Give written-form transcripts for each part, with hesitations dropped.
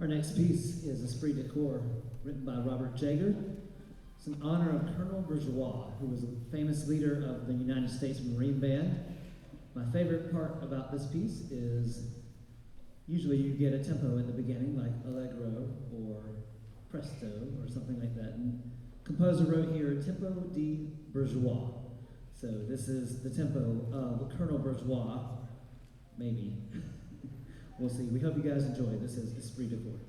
Our next piece is Esprit de Corps, written by Robert Jager. It's in honor of Colonel Bourgeois, who was a famous leader of the United States Marine Band. My favorite part about this piece is usually you get a tempo at the beginning, like Allegro or Presto or something like that. And composer wrote here, Tempo di Bourgeois. So this is the tempo of Colonel Bourgeois, maybe. We'll see. We hope you guys enjoy. This is Esprit de Corps.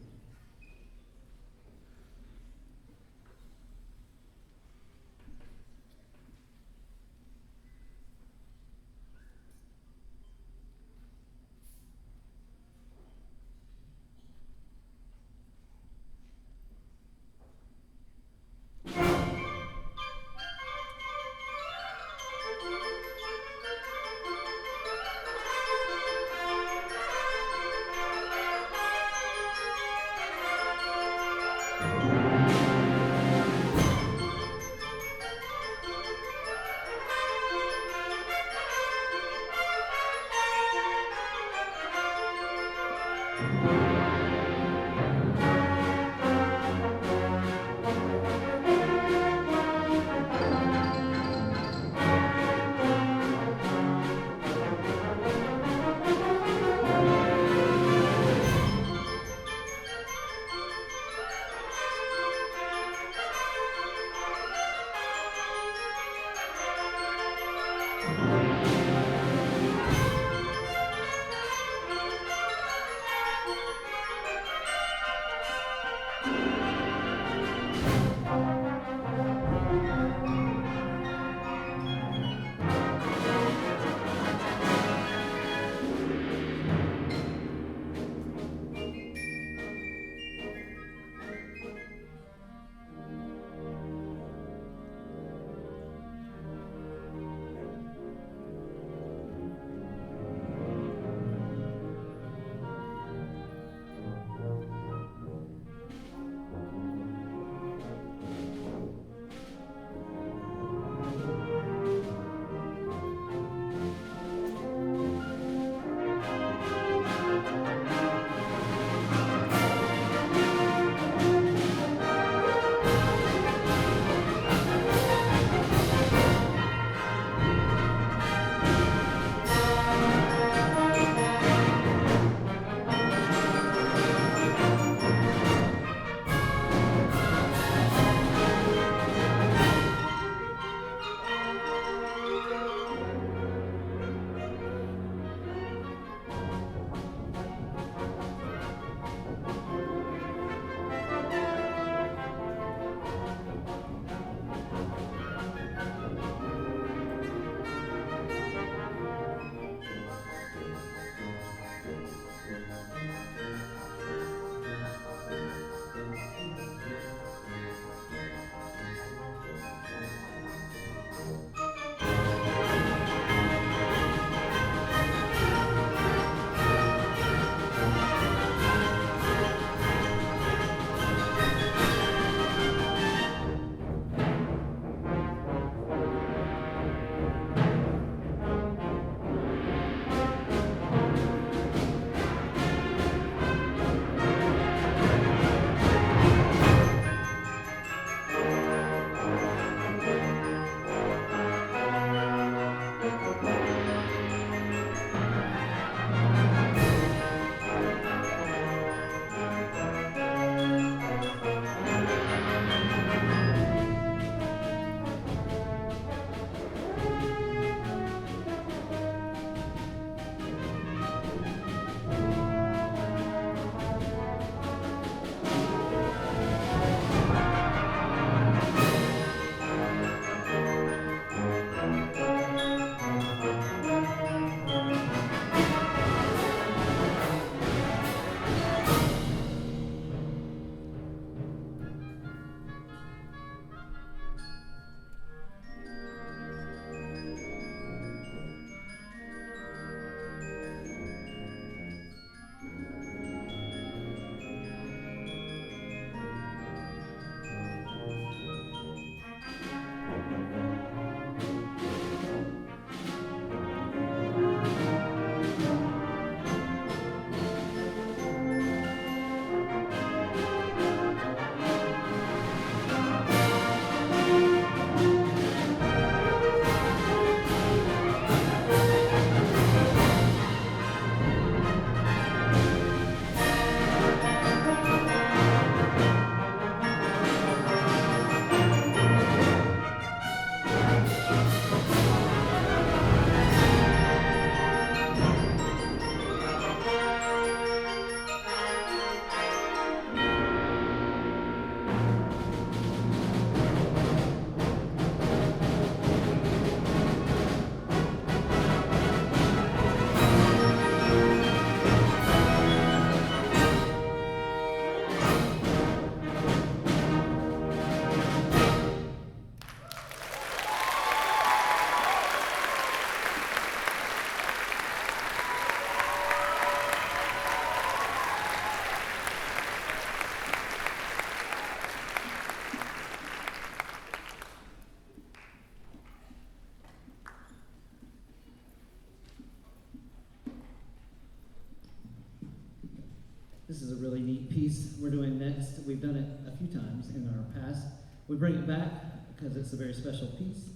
This is a really neat piece we're doing next. We've done it a few times in our past. We bring it back because it's a very special piece.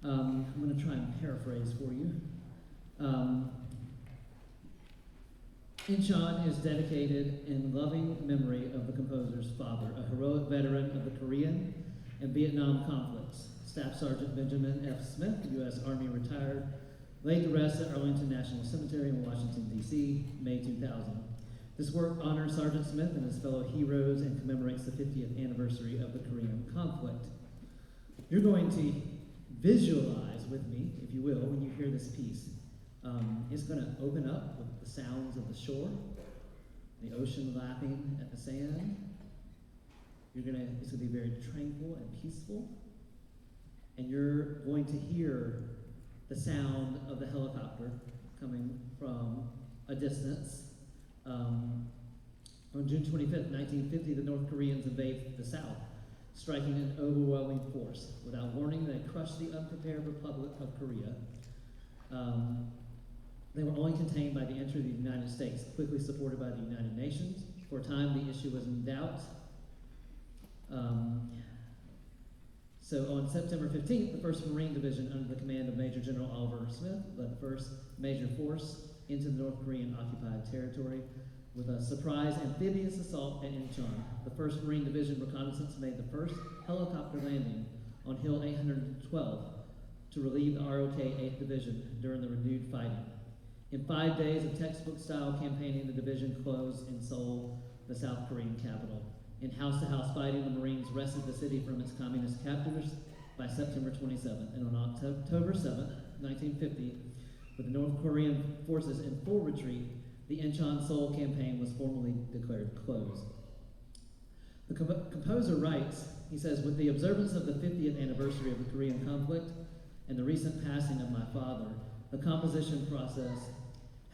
I'm going to try and paraphrase for you. Incheon is dedicated in loving memory of the composer's father, a heroic veteran of the Korean and Vietnam conflicts. Staff Sergeant Benjamin F. Smith, U.S. Army retired, laid to rest at Arlington National Cemetery in Washington, D.C., May 2000. This work honors Sergeant Smith and his fellow heroes and commemorates the 50th anniversary of the Korean conflict. You're going to visualize with me, if you will, when you hear this piece. It's going to open up with the sounds of the shore, the ocean lapping at the sand. It's going to be very tranquil and peaceful. And you're going to hear the sound of the helicopter coming from a distance. On June 25th, 1950, the North Koreans invaded the South, striking an overwhelming force. Without warning, they crushed the unprepared Republic of Korea. They were only contained by the entry of the United States, quickly supported by the United Nations. For a time, the issue was in doubt. So on September 15th, the 1st Marine Division, under the command of Major General Oliver Smith, led the 1st Major Force into the North Korean occupied territory with a surprise amphibious assault at Incheon. The 1st Marine Division reconnaissance made the first helicopter landing on Hill 812 to relieve the ROK 8th Division during the renewed fighting. In 5 days of textbook-style campaigning, the division closed in Seoul, the South Korean capital. In house-to-house fighting, the Marines wrested the city from its communist captors by September 27th. And on October 7th, 1950, with the North Korean forces in full retreat, the Incheon-Seoul campaign was formally declared closed. The composer writes, he says, with the observance of the 50th anniversary of the Korean conflict and the recent passing of my father, the composition process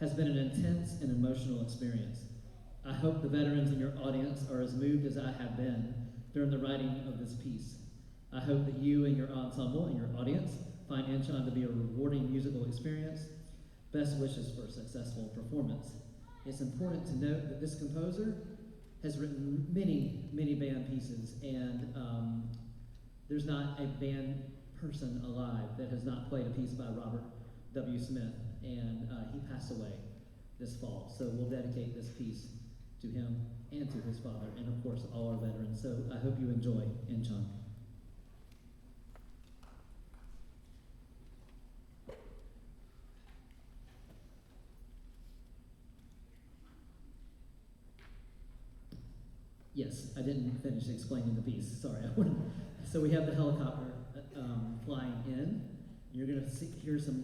has been an intense and emotional experience. I hope the veterans in your audience are as moved as I have been during the writing of this piece. I hope that you and your ensemble and your audience find Incheon to be a rewarding musical experience. Best wishes for a successful performance. It's important to note that this composer has written many, many band pieces, and there's not a band person alive that has not played a piece by Robert W. Smith, and he passed away this fall. So we'll dedicate this piece to him and to his father, and of course all our veterans. So I hope you enjoy Incheon. Yes, I didn't finish explaining the piece. Sorry. So we have the helicopter flying in. You're going to hear some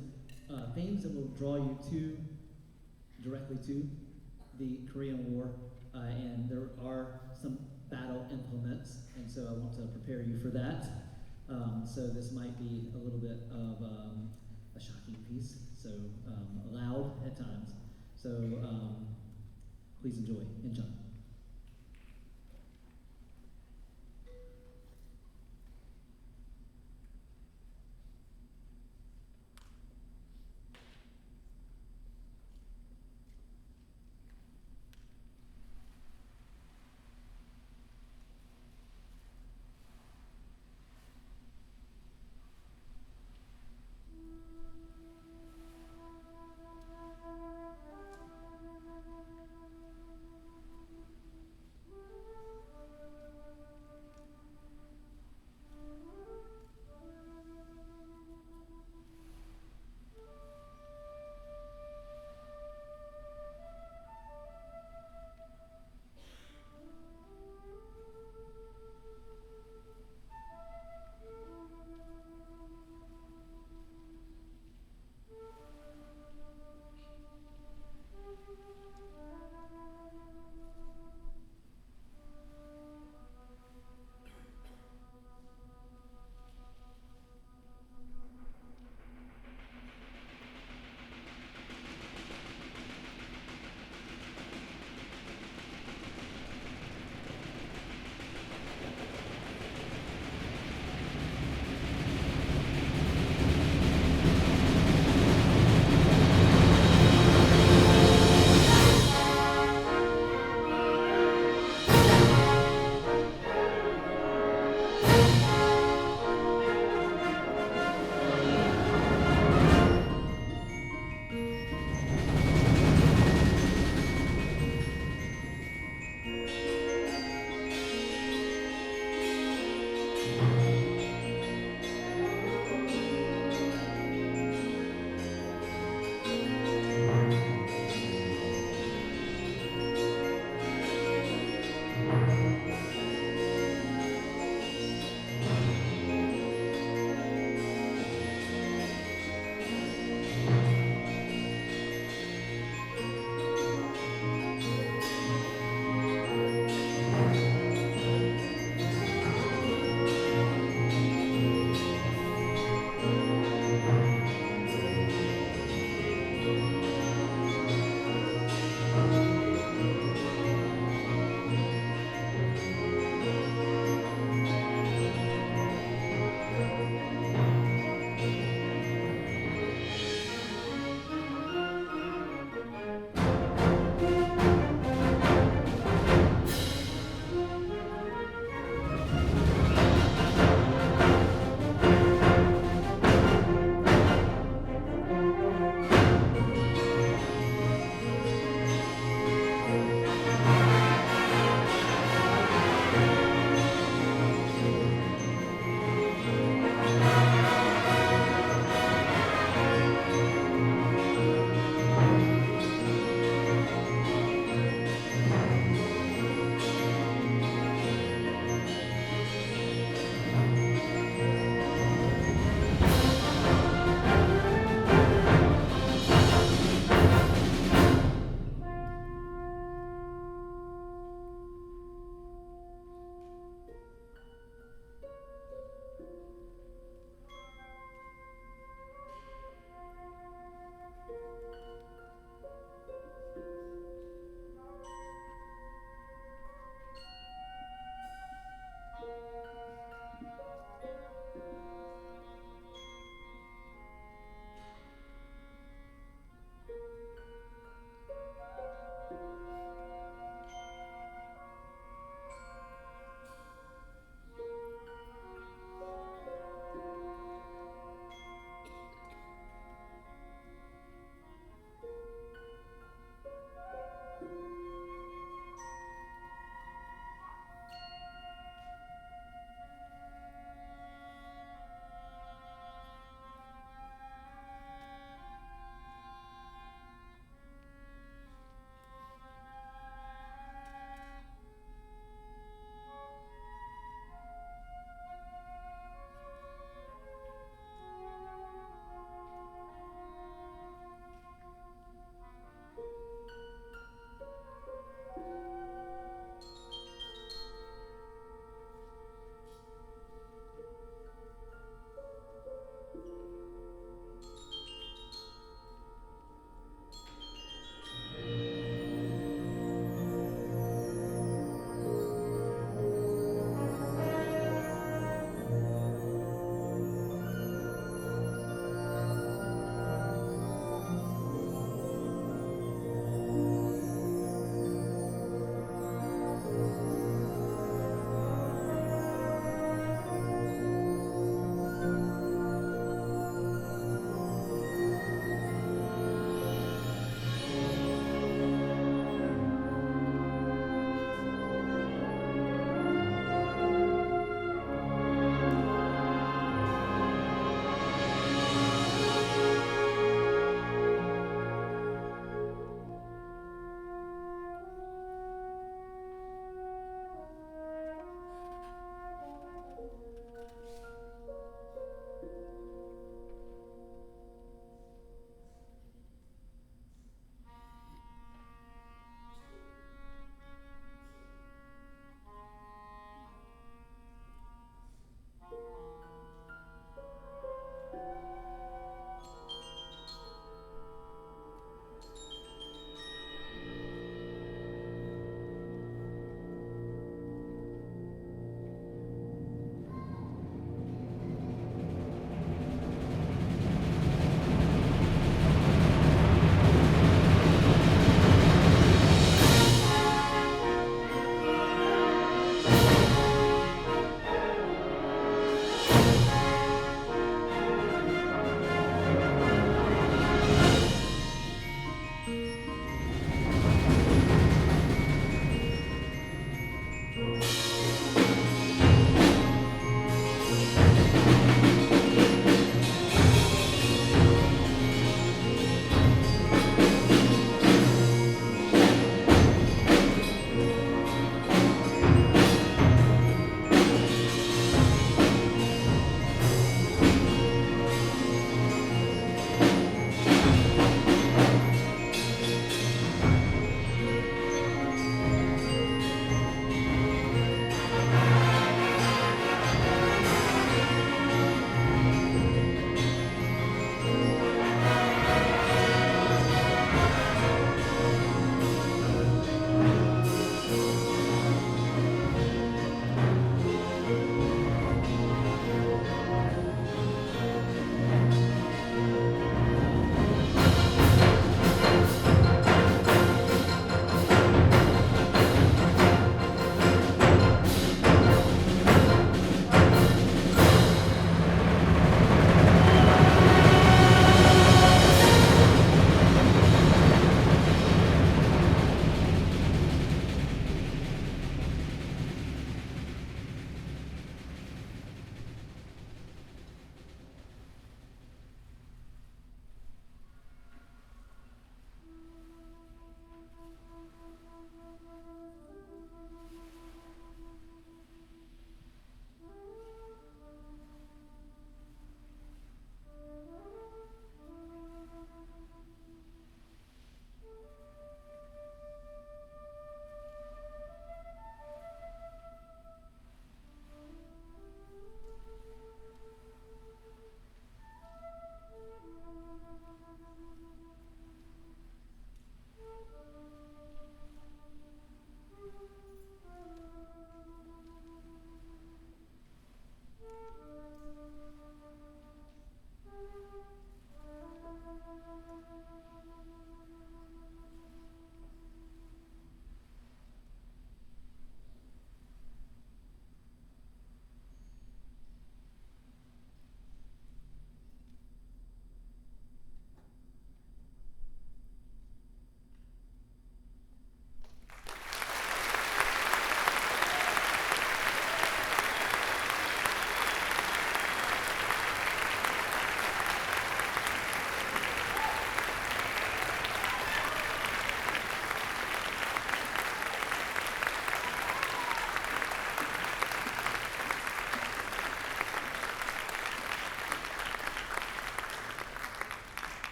themes that will draw you directly to the Korean War, and there are some battle implements, and so I want to prepare you for that. So this might be a little bit of a shocking piece, so loud at times. So please enjoy. Incheon.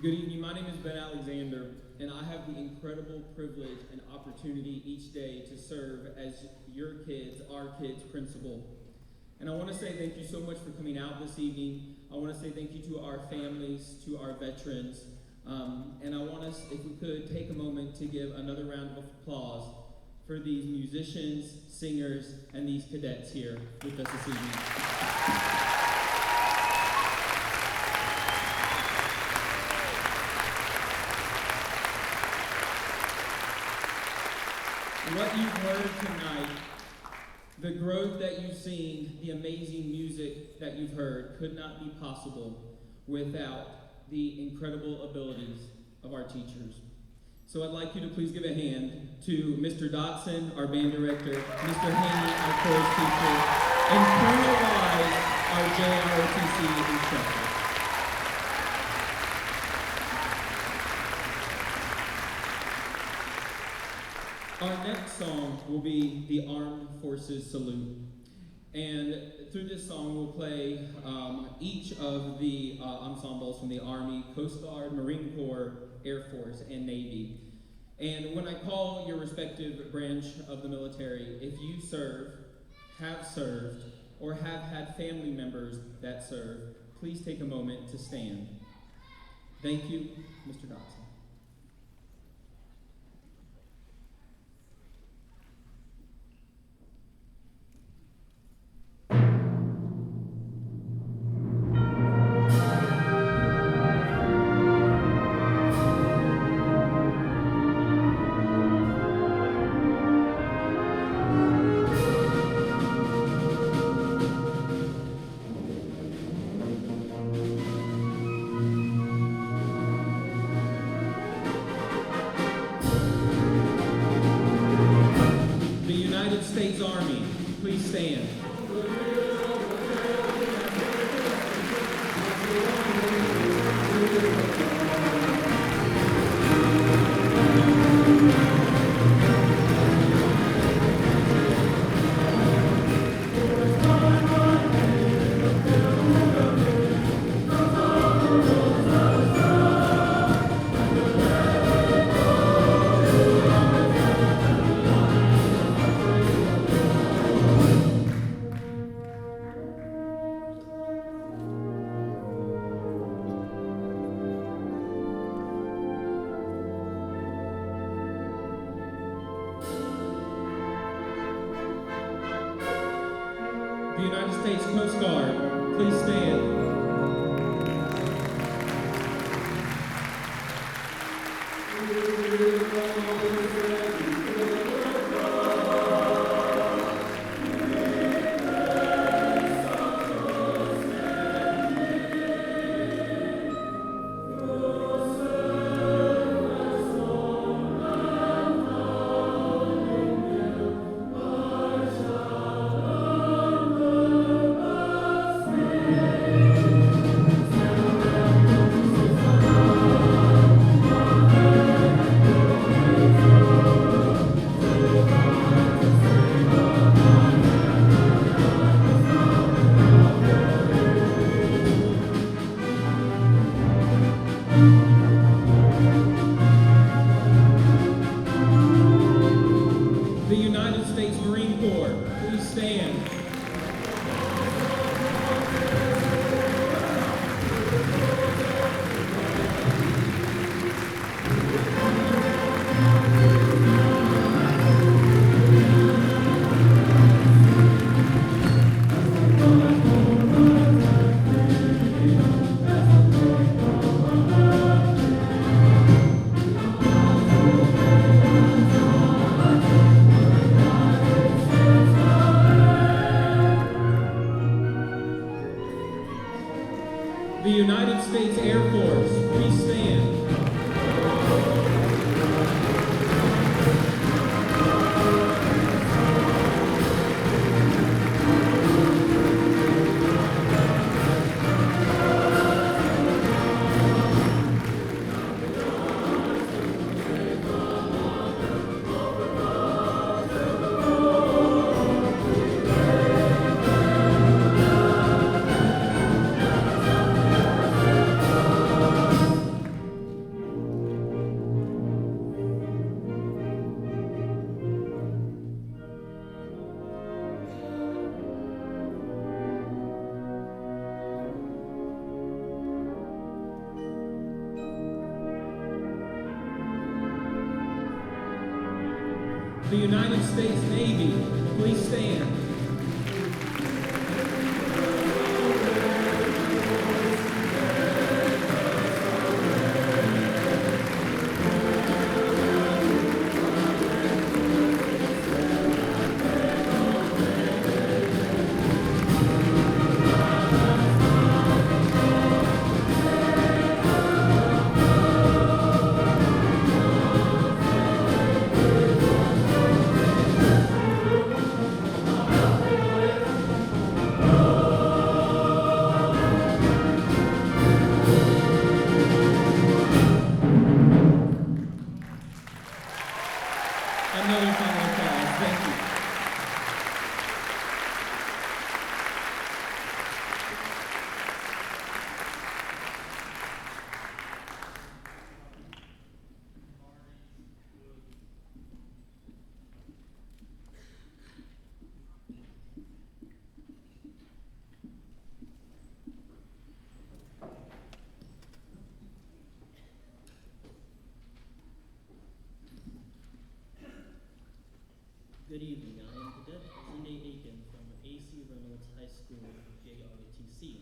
Good evening. My name is Ben Alexander, and I have the incredible privilege and opportunity each day to serve as your kids, our kids' principal. And I want to say thank you so much for coming out this evening. I want to say thank you to our families, to our veterans, and I want us, if we could, take a moment to give another round of applause for these musicians, singers, and these cadets here with us this evening. What you've heard tonight, the growth that you've seen, the amazing music that you've heard could not be possible without the incredible abilities of our teachers. So I'd like you to please give a hand to Mr. Dotson, our band director, Mr. Haney, our chorus teacher, and Colonel Wise, our JROTC instructor. Our next song will be the Armed Forces Salute. And through this song, we'll play each of the ensembles from the Army, Coast Guard, Marine Corps, Air Force, and Navy. And when I call your respective branch of the military, if you serve, have served, or have had family members that serve, please take a moment to stand. Thank you, Mr. Dotson. States Army, please stand. The United States Coast Guard, please stand. the United States Navy. Please stand. Another final applause. Thank you. Good evening. I am Cadet Zende Aiken from ACRHS High School, JROTC.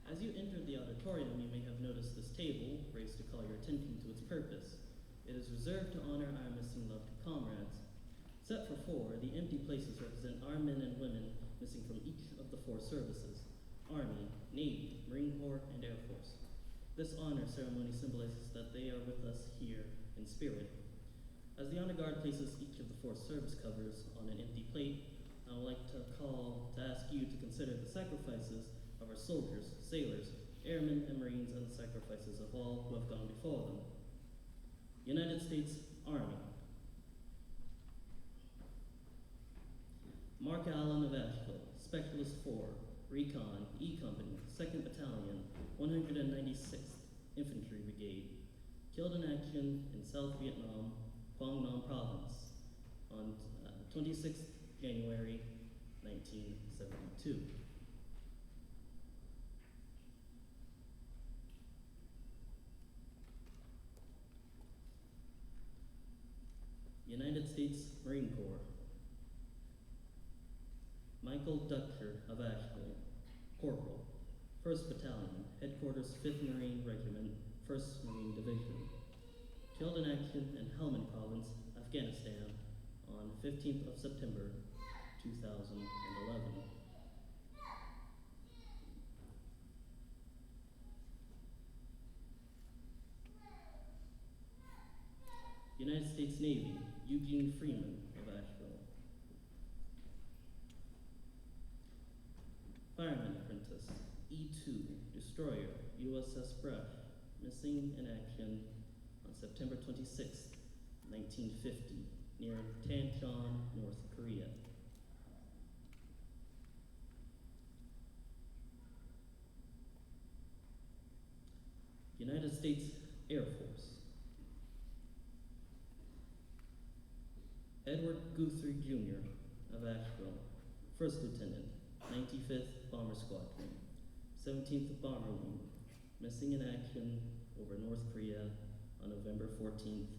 As you entered the auditorium, you may have noticed this table, raised to call your attention to its purpose. It is reserved to honor our missing loved comrades. Set for four, the empty places represent our men and women missing from each of the four services: Army, Navy, Marine Corps, and Air Force. This honor ceremony symbolizes that they are with us here in spirit. As the honor guard places each of the four service covers on an empty plate, I would like to ask you to consider the sacrifices of our soldiers, sailors, airmen, and Marines, and the sacrifices of all who have gone before them. United States Army. Mark Allen of Asheville, Specialist 4, Recon, E Company, 2nd Battalion, 196th Infantry Brigade, killed in action in South Vietnam, Quang Nam Province, on 26th January 1972. United States Marine Corps. Michael Dutcher of Asheville, Corporal, 1st Battalion, Headquarters 5th Marine Regiment, 1st Marine Division. Killed in action in Helmand Province, Afghanistan, on 15th of September, 2011. United States Navy, Eugene Freeman of Asheville. Fireman Apprentice, E2, Destroyer, USS Brush, missing in action on September 26, 1950, near Tancheon, North Korea. United States Air Force. Edward Guthrie Jr. of Asheville, 1st Lieutenant, 95th Bomber Squadron, 17th Bomber Wing, missing in action over North Korea on November 14th,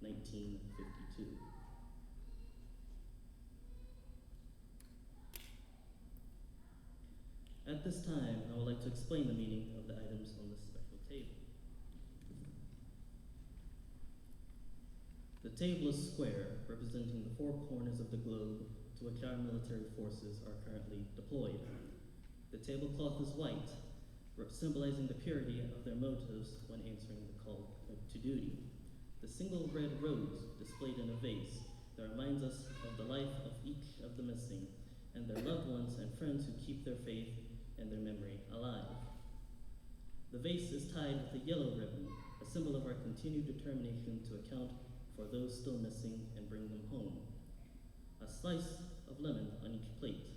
1952. At this time, I would like to explain the meaning of the items on this special table. The table is square, representing the four corners of the globe to which our military forces are currently deployed. The tablecloth is white, symbolizing the purity of their motives when answering the call to duty. The single red rose displayed in a vase that reminds us of the life of each of the missing and their loved ones and friends who keep their faith and their memory alive. The vase is tied with a yellow ribbon, a symbol of our continued determination to account for those still missing and bring them home. A slice of lemon on each plate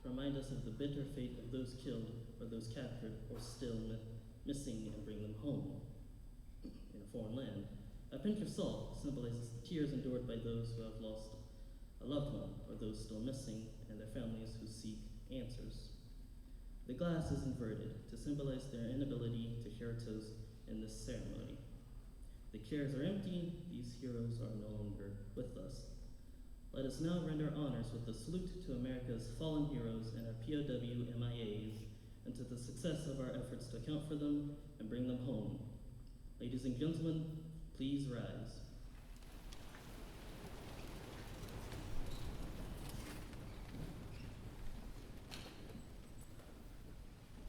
to remind us of the bitter fate of those killed or those captured or still missing and bring them home in a foreign land. A pinch of salt symbolizes the tears endured by those who have lost a loved one or those still missing and their families who seek answers. The glass is inverted to symbolize their inability to share a toast in this ceremony. The chairs are empty, these heroes are no longer with us. Let us now render honors with a salute to America's fallen heroes and our POW MIAs, and to the success of our efforts to account for them and bring them home. Ladies and gentlemen, please rise.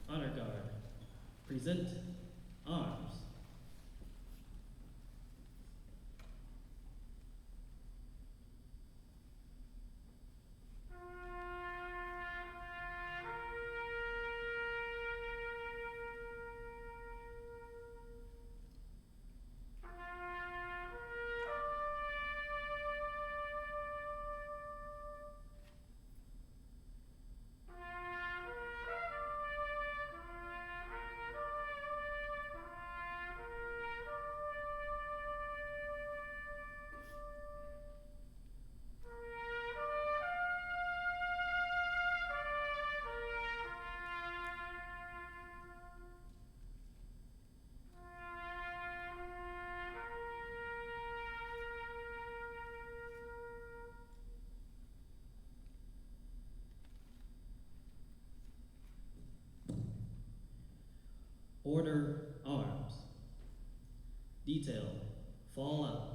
Honor Guard, present arms. Order arms. Detail, fall out.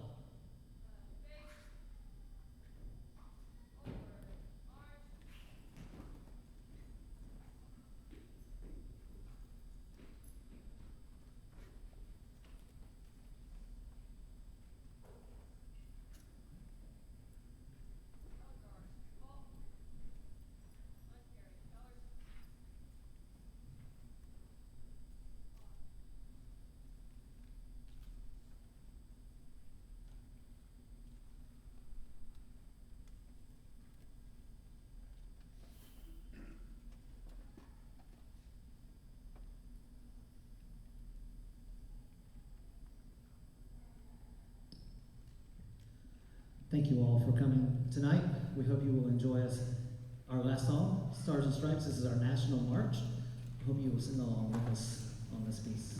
Thank you all for coming tonight. We hope you will enjoy our last song, Stars and Stripes. This is our national march. I hope you will sing along with us on this piece.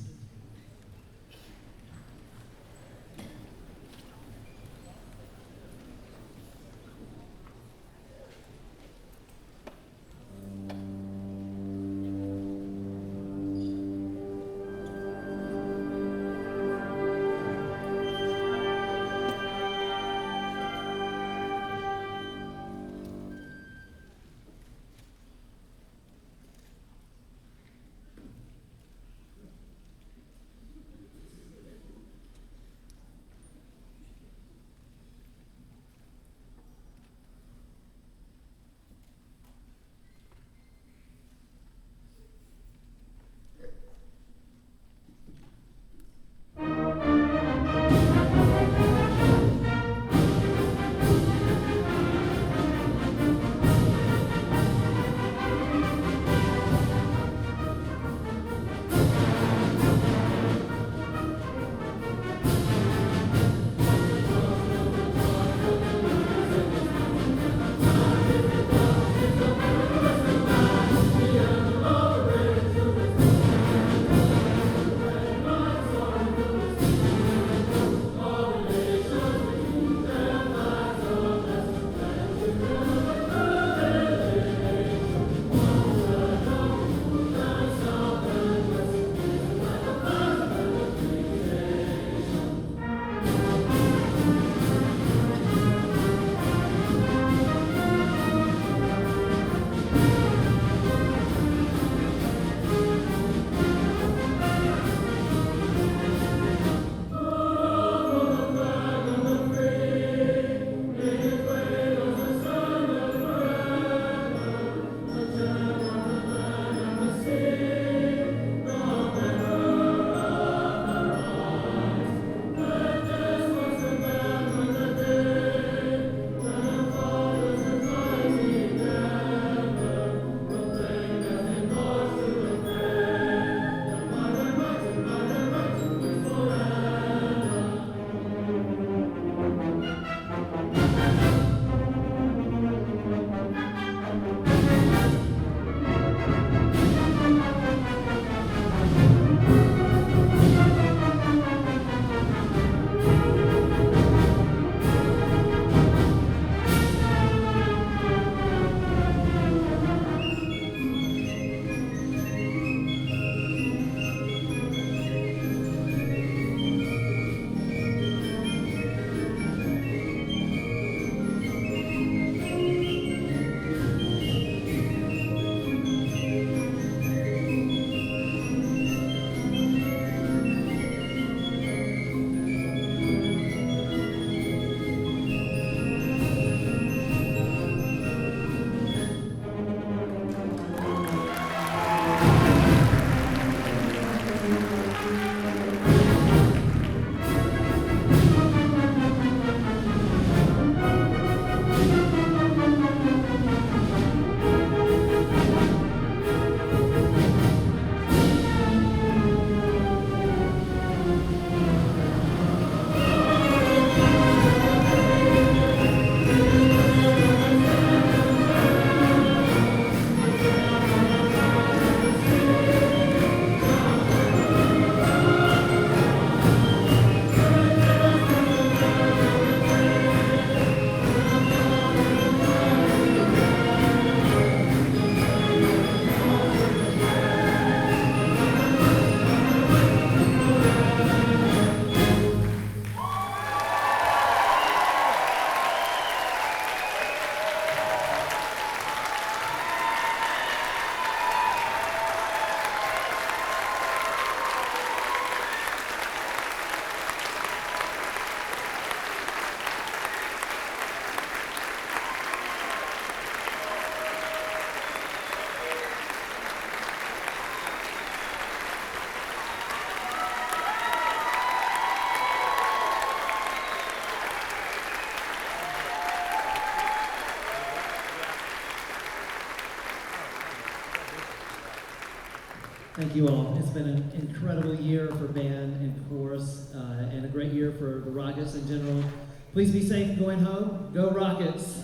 Thank you all. It's been an incredible year for band and chorus, and a great year for the Rockets in general. Please be safe going home. Go Rockets!